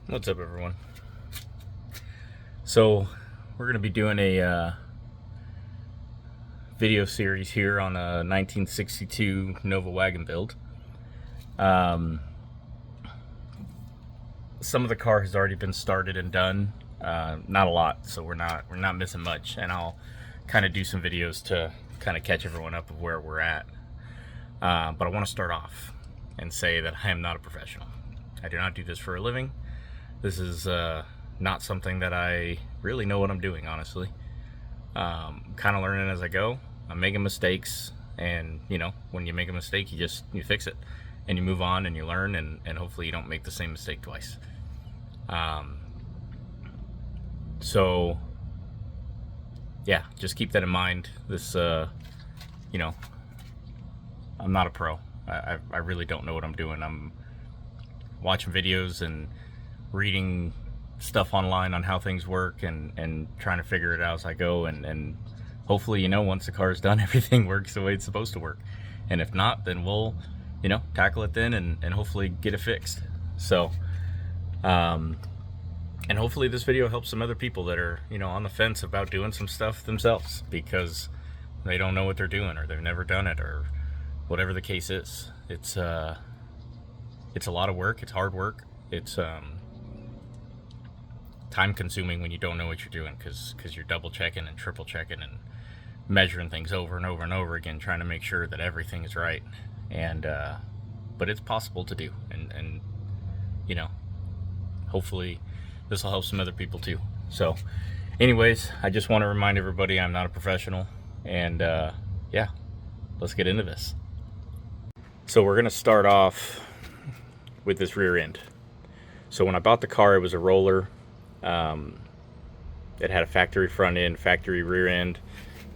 What's up, everyone? So we're going to be doing a video series here on a 1962 Nova wagon build. Some of the car has already been started and done, not a lot, so we're not missing much, and I'll kind of do some videos to kind of catch everyone up of where we're at. But I want to start off and say that I am not a professional. I do not do this for a living. This is not something that I really know what I'm doing, honestly. Kind of learning as I go. I'm making mistakes, and when you make a mistake, you fix it, and you move on, and you learn, and hopefully you don't make the same mistake twice. So yeah, just keep that in mind. This I'm not a pro. I really don't know what I'm doing. I'm watching videos and reading stuff online on how things work and trying to figure it out as I go, and hopefully once the car is done, everything works the way it's supposed to work. And if not, then we'll tackle it then and hopefully get it fixed. So and hopefully this video helps some other people that are on the fence about doing some stuff themselves because they don't know what they're doing, or they've never done it, or whatever the case is. It's a lot of work. It's hard work. It's time consuming when you don't know what you're doing, because you're double checking and triple checking and measuring things over and over and over again, trying to make sure that everything is right. And but it's possible to do, and hopefully this will help some other people too. So anyways, I just want to remind everybody I'm not a professional, and yeah, let's get into this. So we're gonna start off with this rear end. So when I bought the car, it was a roller. It had a factory front end, factory rear end.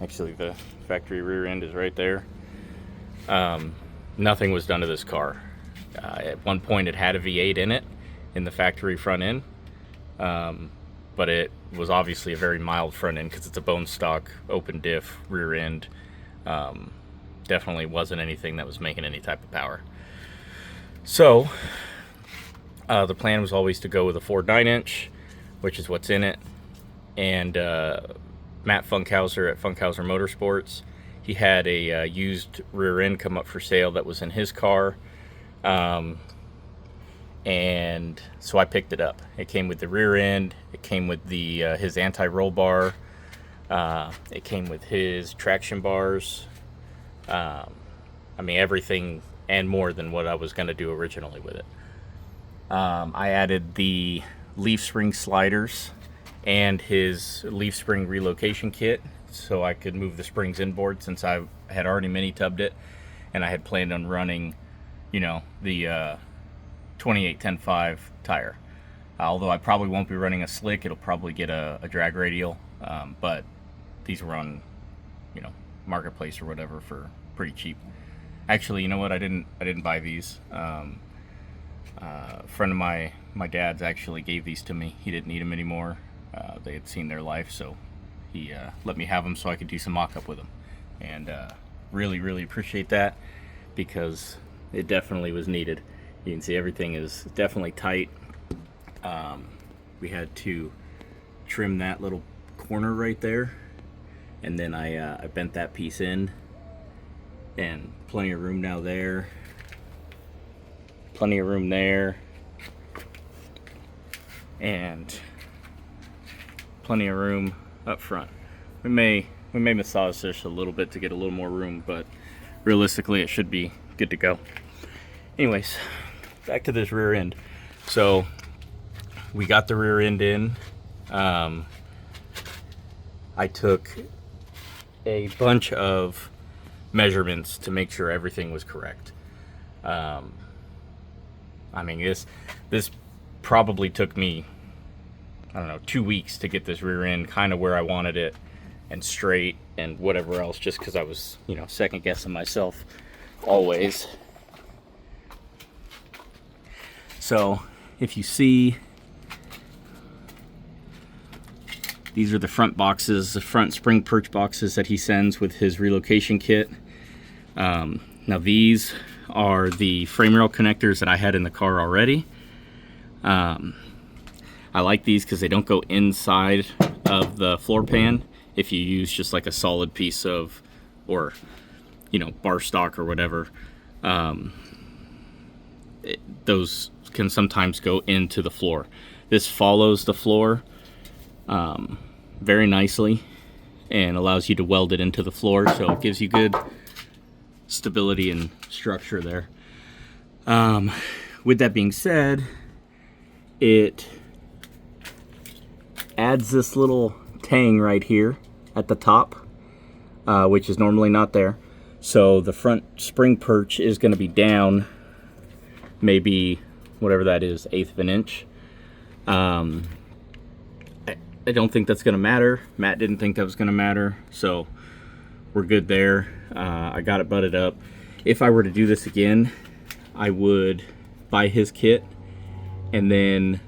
Actually, the factory rear end is right there. Nothing was done to this car. At one point, it had a V8 in it, in the factory front end. But it was obviously a very mild front end because it's a bone stock, open diff rear end. Definitely wasn't anything that was making any type of power. So the plan was always to go with a Ford 9-inch, which is what's in it. And Matt Funkhauser at Funkhauser Motorsports, he had a used rear end come up for sale that was in his car. And so I picked it up. It came with the rear end. It came with the his anti-roll bar. It came with his traction bars. I mean, everything and more than what I was going to do originally with it. I added the leaf spring sliders and his leaf spring relocation kit so I could move the springs inboard, since I had already mini tubbed it and I had planned on running the 28-10-5 tire. Although I probably won't be running a slick, it'll probably get a drag radial, but these were on marketplace or whatever for pretty cheap. Actually, you know what, I didn't buy these. A friend of my dad's actually gave these to me. He didn't need them anymore. They had seen their life, so he let me have them so I could do some mock-up with them. And really appreciate that, because it definitely was needed. You can see everything is definitely tight. We had to trim that little corner right there, and then I bent that piece in, and plenty of room now there. Plenty of room there, and plenty of room up front. We may massage this a little bit to get a little more room, but realistically it should be good to go. Anyways, back to this rear end. So we got the rear end in. I took a bunch of measurements to make sure everything was correct. I mean, this probably took me, I don't know, 2 weeks to get this rear end kind of where I wanted it and straight and whatever else, just because I was, second guessing myself always. So if you see, these are the front boxes, the front spring perch boxes that he sends with his relocation kit. Now these are the frame rail connectors that I had in the car already. I like these because they don't go inside of the floor pan if you use just like a solid piece of, or bar stock or whatever. Those can sometimes go into the floor. This follows the floor very nicely and allows you to weld it into the floor, so it gives you good stability and structure there. With that being said, it adds this little tang right here at the top, which is normally not there. So the front spring perch is going to be down maybe whatever that is, 1/8 of an inch. I don't think that's going to matter. Matt didn't think that was going to matter, so we're good there. I got it butted up. If I were to do this again, I would buy his kit, and then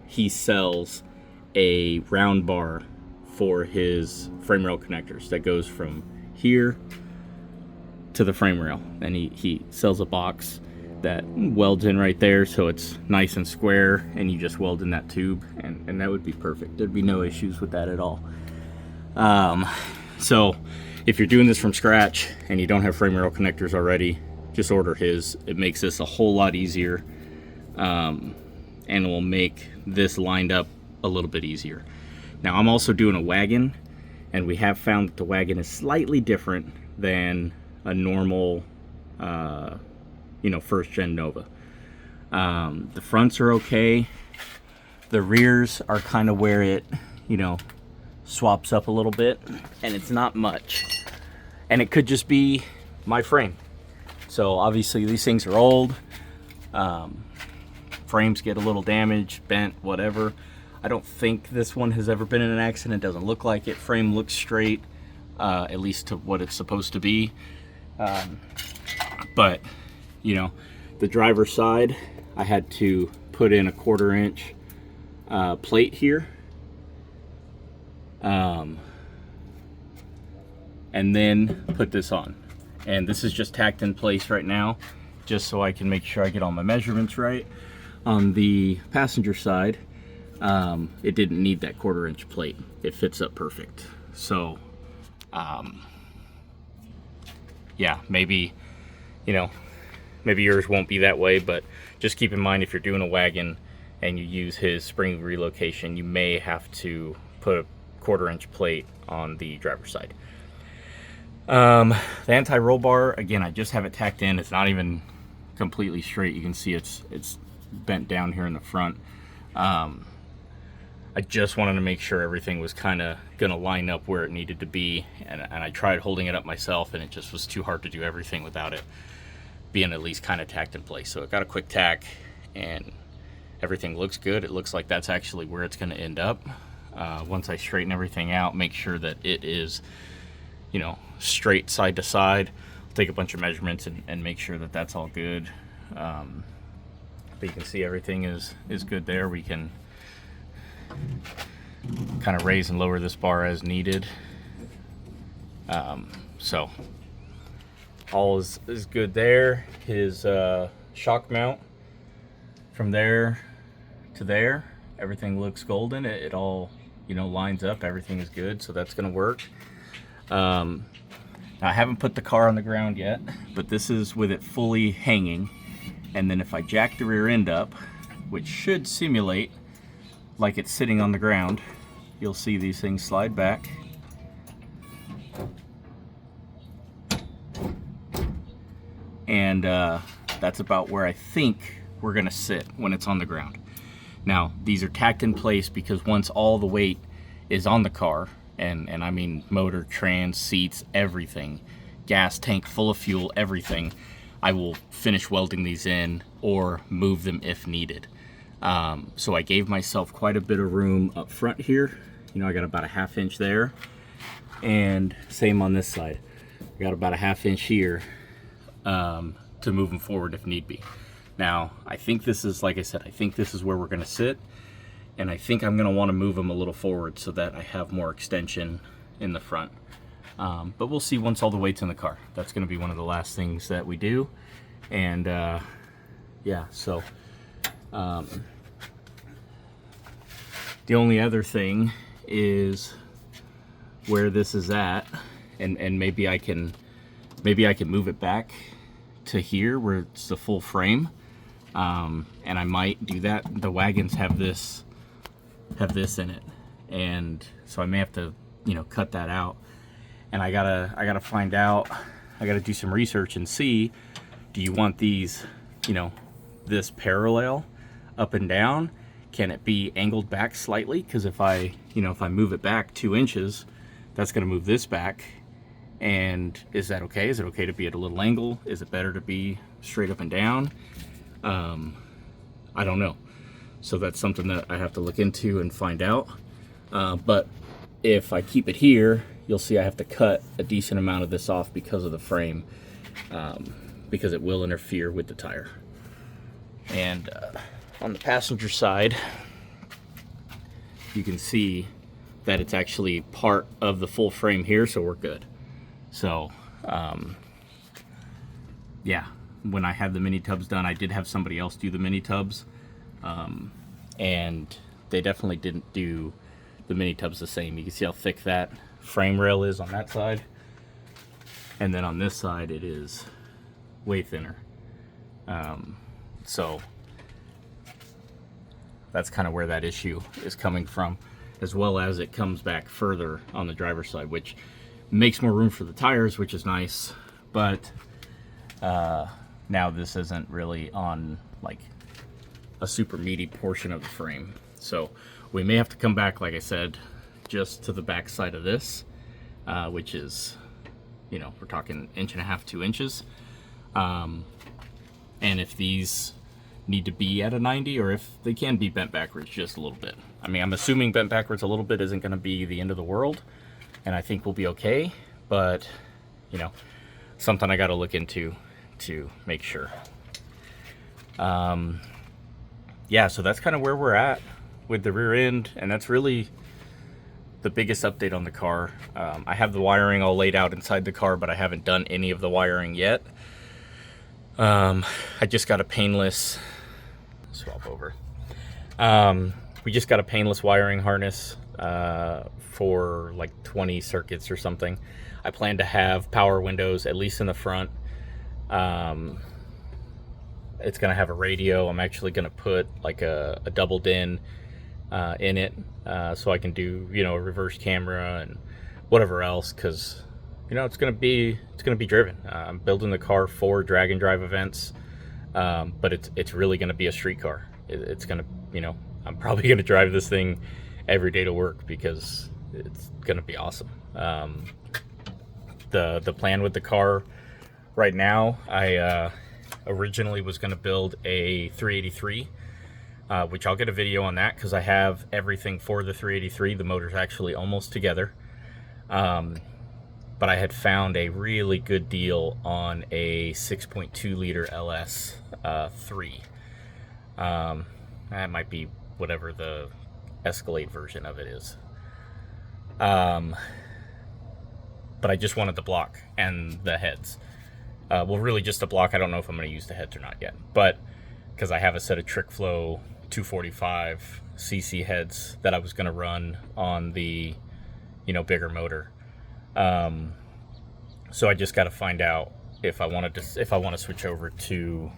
he sells a round bar for his frame rail connectors that goes from here to the frame rail, and he sells a box that welds in right there, so it's nice and square, and you just weld in that tube, and that would be perfect. There'd be no issues with that at all. So if you're doing this from scratch and you don't have frame rail connectors already, just order his. It makes this a whole lot easier, and it will make this lined up a little bit easier. Now I'm also doing a wagon, and we have found that the wagon is slightly different than a normal first gen Nova. The fronts are okay. The rears are kind of where it swaps up a little bit, and it's not much, and it could just be my frame. So obviously these things are old, frames get a little damaged, bent, whatever. I don't think this one has ever been in an accident. It doesn't look like it. Frame looks straight, at least to what it's supposed to be. But the driver's side, I had to put in a 1/4 inch plate here, and then put this on. And this is just tacked in place right now, just so I can make sure I get all my measurements right. On the passenger side, it didn't need that 1/4 inch plate. It fits up perfect. So yeah, maybe yours won't be that way, but just keep in mind, if you're doing a wagon and you use his spring relocation, you may have to put a 1/4 inch plate on the driver's side. The anti-roll bar, again, I just have it tacked in. It's not even completely straight. You can see it's bent down here in the front. I just wanted to make sure everything was kind of gonna line up where it needed to be, and I tried holding it up myself, and it just was too hard to do everything without it being at least kind of tacked in place. So it got a quick tack, and everything looks good. It looks like that's actually where it's going to end up. Once I straighten everything out, make sure that it is straight side to side, I'll take a bunch of measurements and make sure that that's all good. But you can see everything is good there. We can kind of raise and lower this bar as needed. So all is good there. His shock mount, from there to there, everything looks golden. It all lines up. Everything is good, so that's gonna work. Now, I haven't put the car on the ground yet, but this is with it fully hanging, and then if I jack the rear end up, which should simulate like it's sitting on the ground, you'll see these things slide back. And that's about where I think we're gonna sit when it's on the ground. Now, these are tacked in place because once all the weight is on the car, and I mean motor, trans, seats, everything, gas tank full of fuel, everything, I will finish welding these in or move them if needed. So I gave myself quite a bit of room up front here. I got about a 1/2 inch there, and same on this side. I got about a 1/2 inch here to move them forward if need be. Now, I think this is, like I said, I think this is where we're gonna sit, and I think I'm gonna wanna move them a little forward so that I have more extension in the front. But we'll see once all the weight's in the car. That's gonna be one of the last things that we do. And yeah, so The only other thing is where this is at, and maybe I can move it back to here where it's the full frame, and I might do that. The wagons have this in it, and so I may have to, you know, cut that out. And I gotta find out. I gotta do some research and see, do you want these, you know, this parallel up and down? Can it be angled back slightly? Because if I move it back 2 inches, that's gonna move this back. And is that okay? Is it okay to be at a little angle? Is it better to be straight up and down? I don't know. So that's something that I have to look into and find out. But if I keep it here, you'll see I have to cut a decent amount of this off because of the frame, because it will interfere with the tire. And on the passenger side, you can see that it's actually part of the full frame here, so we're good. So, yeah, when I had the mini tubs done, I did have somebody else do the mini tubs, and they definitely didn't do the mini tubs the same. You can see how thick that frame rail is on that side, and then on this side it is way thinner. So that's kind of where that issue is coming from, as well as it comes back further on the driver's side, which makes more room for the tires, which is nice. But now this isn't really on like a super meaty portion of the frame, so we may have to come back, like I said, just to the back side of this, which is, you know, we're talking 1.5 to 2 inches. And if these need to be at a 90, or if they can be bent backwards just a little bit. I mean, I'm assuming bent backwards a little bit isn't going to be the end of the world, and I think we'll be okay, but, you know, something I got to look into to make sure. Yeah, so that's kind of where we're at with the rear end, and that's really the biggest update on the car. I have the wiring all laid out inside the car, but I haven't done any of the wiring yet. I just got a painless swap over. We just got a painless wiring harness for like 20 circuits or something. I plan to have power windows, at least in the front. It's gonna have a radio. I'm actually gonna put like a double din in it, so I can do, you know, a reverse camera and whatever else, because, you know, it's gonna be driven. I'm building the car for drag and drive events, but it's really gonna be a street car. It's gonna, you know, I'm probably gonna drive this thing every day to work because it's gonna be awesome. The plan with the car right now, I originally was gonna build a 383. Which I'll get a video on that because I have everything for the 383. The motor's actually almost together. But I had found a really good deal on a 6.2 liter LS 3. That might be whatever the Escalade version of it is. But I just wanted the block and the heads. Well, really just the block. I don't know if I'm going to use the heads or not yet. But because I have a set of TrickFlow 245 cc heads that I was going to run on the, you know, bigger motor. So I just got to find out if I want to switch over to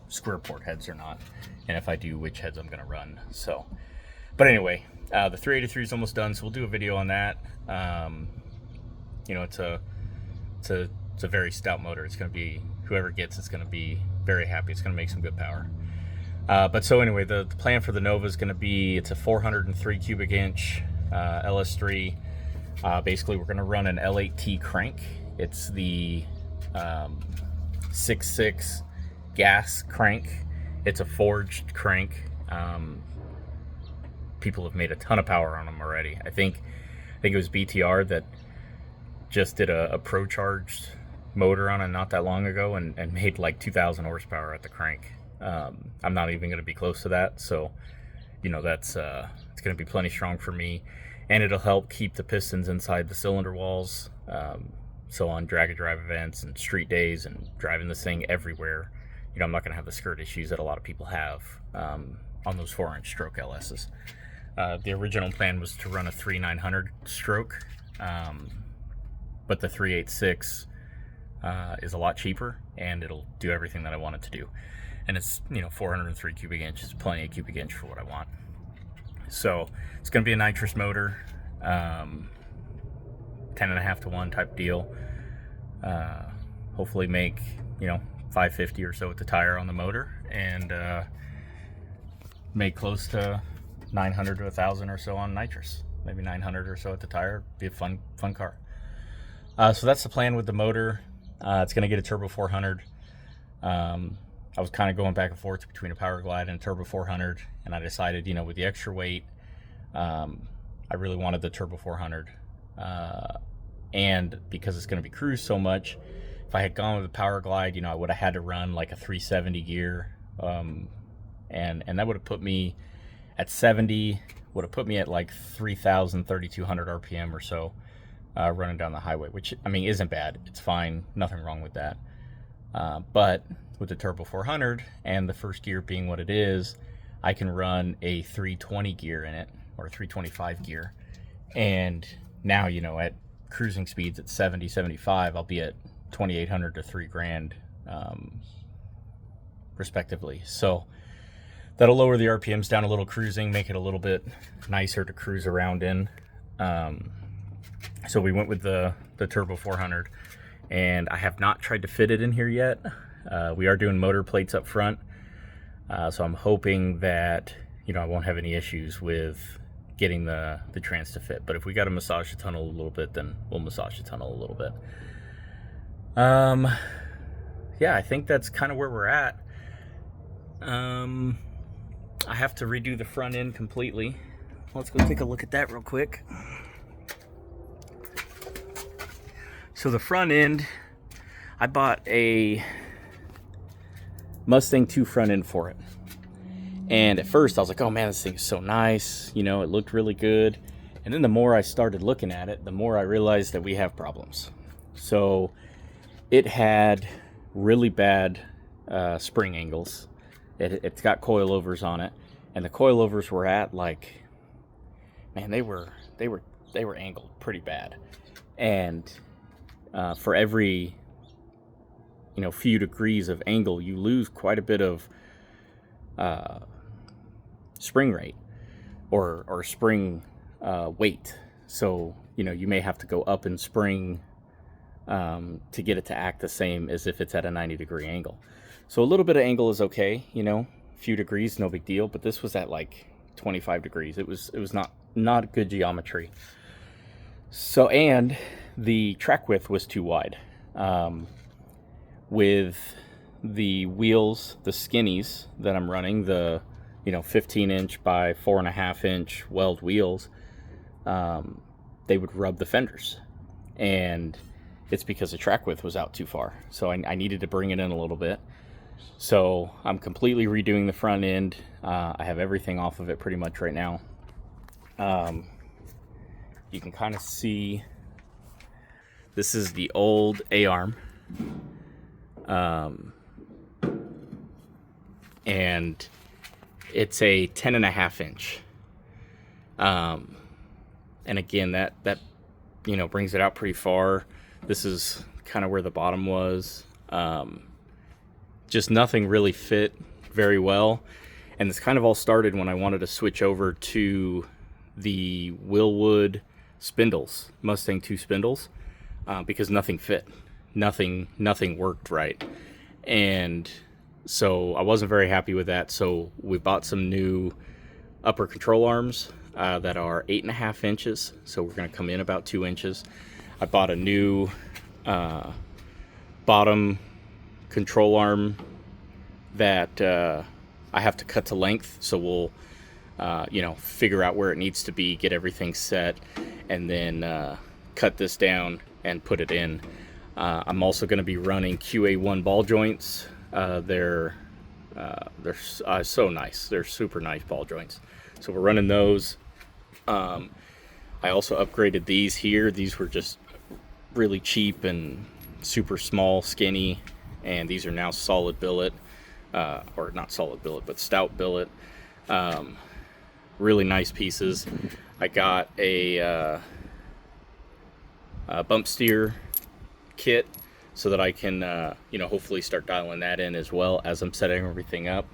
square port heads or not, and if I do, which heads I'm going to run. So, but anyway, the 383 is almost done, so we'll do a video on that. You know, it's a very stout motor. It's going to be, whoever gets it's going to be very happy. It's going to make some good power. But so anyway, the plan for the Nova is going to be, it's a 403 cubic inch LS3. Basically, we're going to run an L8T crank. It's the 6.6 gas crank. It's a forged crank. People have made a ton of power on them already. I think it was BTR that just did a pro charged motor on it not that long ago and made like 2,000 horsepower at the crank. I'm not even going to be close to that, so, you know, that's it's going to be plenty strong for me, and it'll help keep the pistons inside the cylinder walls. So on drag and drive events and street days and driving this thing everywhere, you know, I'm not going to have the skirt issues that a lot of people have on those 4-inch stroke LSs. The original plan was to run a 3900 stroke, but the 386 is a lot cheaper, and it'll do everything that I want it to do. And it's 403 cubic inches, plenty of cubic inch for what I want. So it's going to be a nitrous motor, 10.5 to 1 type deal. Hopefully make 550 or so with the tire on the motor, and make close to 900 to 1,000 or so on nitrous. Maybe 900 or so at the tire. Be a fun car. So that's the plan with the motor. It's going to get a turbo 400. I was kind of going back and forth between a Power Glide and a turbo 400, and I decided, with the extra weight, I really wanted the turbo 400. And because it's going to be cruised so much, if I had gone with the Power Glide, I would have had to run like a 370 gear, and that would have put me at 70, would have put me at like 3,000, 3,200 RPM or so, running down the highway, which isn't bad. It's fine, nothing wrong with that. But with the turbo 400 and the first gear being what it is, I can run a 320 gear in it, or a 325 gear, and now at cruising speeds at 70, 75, I'll be at 2,800 to $3,000 respectively. So that'll lower the RPMs down a little cruising, make it a little bit nicer to cruise around in. So we went with the turbo 400, and I have not tried to fit it in here yet. We are doing motor plates up front, so I'm hoping that I won't have any issues with getting the trans to fit. But if we got to massage the tunnel a little bit, then we'll massage the tunnel a little bit. Yeah, I think that's kind of where we're at. I have to redo the front end completely. Let's go take a look at that real quick. So the front end, I bought a Mustang 2 front end for it. And at first I was like, oh man, this thing is so nice. It looked really good. And then the more I started looking at it, the more I realized that we have problems. So it had really bad spring angles. It's got coilovers on it, and the coilovers were at like, man, they were angled pretty bad. And for every few degrees of angle, you lose quite a bit of spring rate or spring weight. So you may have to go up in spring to get it to act the same as if it's at a 90-degree angle. So a little bit of angle is okay, a few degrees, no big deal. But this was at like 25 degrees. It was not good geometry. So, and the track width was too wide. With the wheels, the skinnies that I'm running, the 15-inch by 4.5-inch weld wheels, they would rub the fenders, and it's because the track width was out too far. So I needed to bring it in a little bit. So I'm completely redoing the front end. I have everything off of it pretty much right now. You can kind of see this is the old A-arm. And it's a 10.5-inch. And again, that brings it out pretty far. This is kind of where the bottom was. Just nothing really fit very well. And this kind of all started when I wanted to switch over to the Willwood spindles, Mustang 2 spindles, because nothing fit. Nothing worked right. And so I wasn't very happy with that. So we bought some new upper control arms that are 8.5 inches. So we're going to come in about 2 inches. I bought a new bottom control arm that I have to cut to length. So we'll figure out where it needs to be, get everything set, and then cut this down and put it in. I'm also going to be running QA1 ball joints. They're so nice. They're super nice ball joints. So we're running those. I also upgraded these here. These were just really cheap and super small, skinny, and these are now solid billet, or not solid billet, but stout billet. really nice pieces. I got a bump steer kit so that I can, hopefully start dialing that in as well as I'm setting everything up.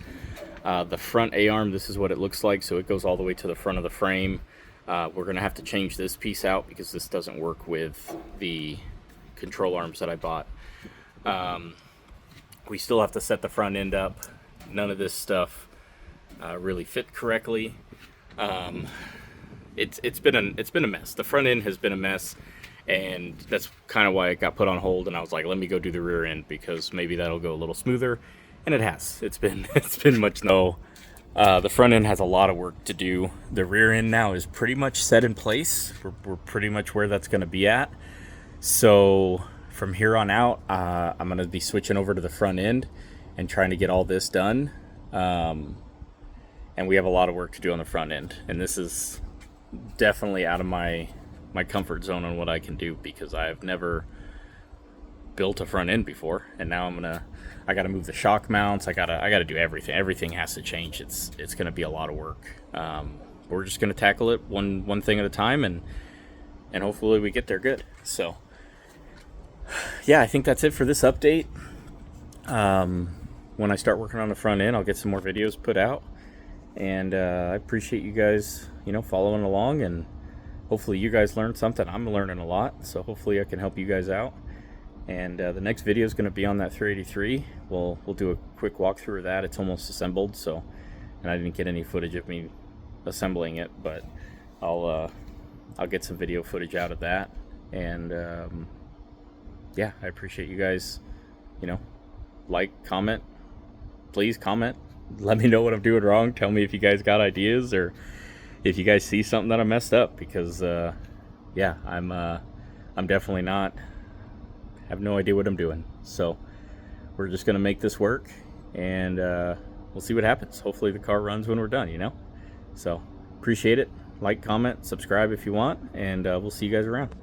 The front A-arm, this is what it looks like. So it goes all the way to the front of the frame. We're going to have to change this piece out because this doesn't work with the control arms that I bought. We still have to set the front end up. None of this stuff really fit correctly. It's been a mess. The front end has been a mess, and that's kind of why it got put on hold. And I was like, let me go do the rear end because maybe that'll go a little smoother. And it has. It's been much no. The front end has a lot of work to do. The rear end now is pretty much set in place. We're pretty much where that's going to be at. So from here on out, I'm going to be switching over to the front end and trying to get all this done. And we have a lot of work to do on the front end. And this is definitely out of my comfort zone on what I can do because I have never built a front end before. And now I got to move the shock mounts. I got to do everything. Everything has to change. It's going to be a lot of work. We're just going to tackle it one thing at a time, and hopefully we get there good. So yeah, I think that's it for this update. When I start working on the front end, I'll get some more videos put out, and I appreciate you guys, following along, and hopefully you guys learned something. I'm learning a lot, so hopefully I can help you guys out. And the next video is going to be on that 383. We'll do a quick walkthrough of that. It's almost assembled, and I didn't get any footage of me assembling it, but I'll get some video footage out of that. And yeah, I appreciate you guys. Like, comment, please comment. Let me know what I'm doing wrong. Tell me if you guys got ideas or if you guys see something that I messed up, because yeah, I'm definitely not. Have no idea what I'm doing. So we're just gonna make this work, and we'll see what happens. Hopefully the car runs when we're done. So appreciate it. Like, comment, subscribe if you want, and we'll see you guys around.